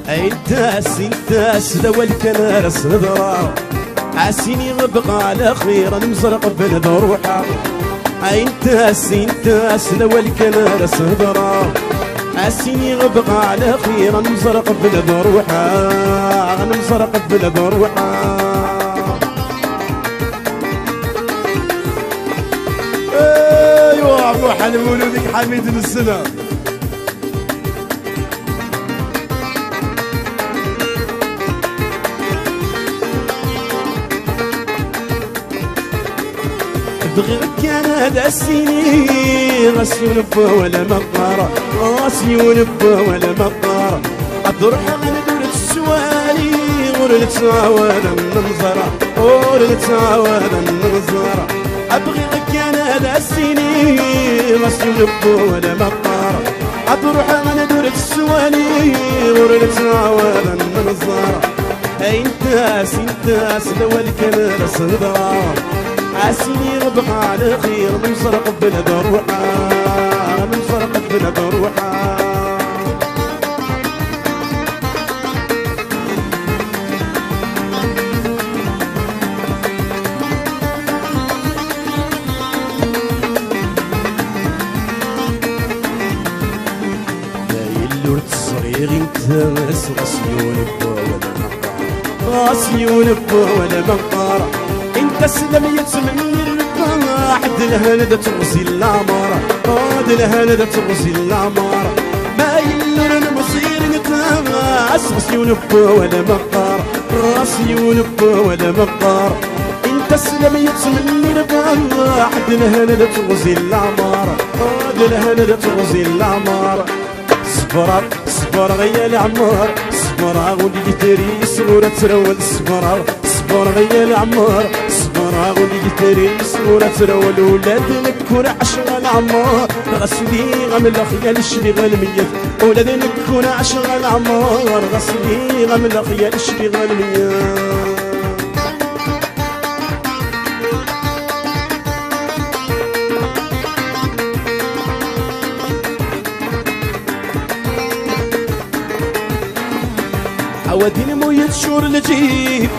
انتاس لو الكنار صدرا عسيني غبقى على خير مزرق بلد روحا. انتاس لو الكنار صدرا عسيني غبقى على خير مزرق بلد روحا. مزرق بلد روحا. ايوا روح على مولودك حميد السنه. بغيرك كان هذا السنين غاسي ونبا ولا مقارة. غاسي ونبا ولا مقارة. أضرح من دورة السوالي ورلت عوانا النظرة. ورلت عوانا النظرة. أبغيك كان هذا السنين غاسي ونبا ولا مقارة. أضرح من دورة السوالي ورلت عوانا النظرة. انتاس لو الكنار صدرا عسيني غبقى على خير من سرق بلد روحا. من سرق بلد روحا. دايلور تصغير انت غاسي ونبا ولا مقارة. غاسي ونبا ولا مقارة. انت سلم يتمني الربا حد الهندة تغسي العمارة. حد الهندة تغسي العمارة. ما يلور المصير نتغاس راسي ونبا ولا مقارة. راسي ونبا ولا مقارة. انت سلم يتمني الربا حد الهندة تغسي العمارة. حد الهندة تغسي العمارة. صبر غيا العمار. صبر غولي تري صورة ترول. صبر غيا العمار. صبر غولي تري صورة ترول. ولادنك كون عشغل عمار غسلي غمل خيال شبيغ الميت. ولادنك كون عشغل عمار غسلي غمل خيال شبيغ الميت. عوادين مويت شور الجيب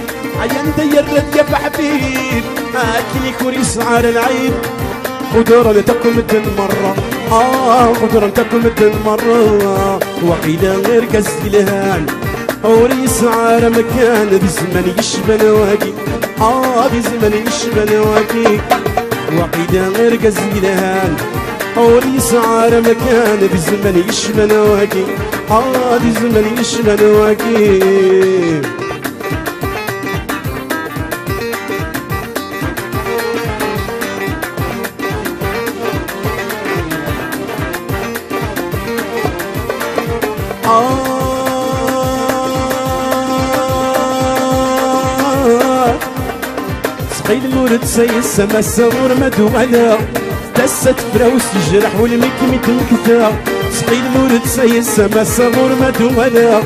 عيان دير يا حبيب. اكلي كوري سعار العيب. قدر لتكم الدن مرة. قدر لتكم الدن مرة. وقيلا غير قصدي الهان وري سعار مكان بزمن يشبه نواقي. بزمن يشبه نواقي. وقيلا غير قصدي الهان وري سعار مكان بزمن يشبه نواقي. بزمن يشبه نواقي. سقيل المورد سي السما الصغور مدو غلا. دست فراوس الجرح والمكمي تنكتا. سقيل المورد سي السما الصغور مدو غلا.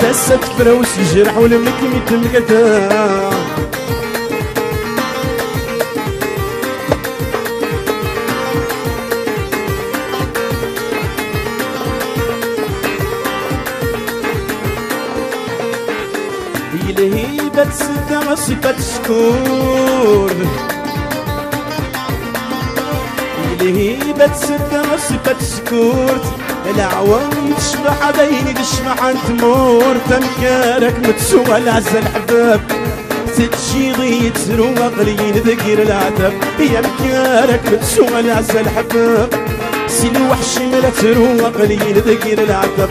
دست فراوس الجرح والمكمي تنكتا. الهيبة سدة صفة شكور. الهيبة سدة صفة شكور. العوام تشبح بيني تشبح عن تمور. تمكارك متسوى العز الحباب. تتشي ضيت روى قليل ذكر العتب. يا مكارك متسوى العز الحباب. سي الوحش ملا تروى قليل ذكر العتب.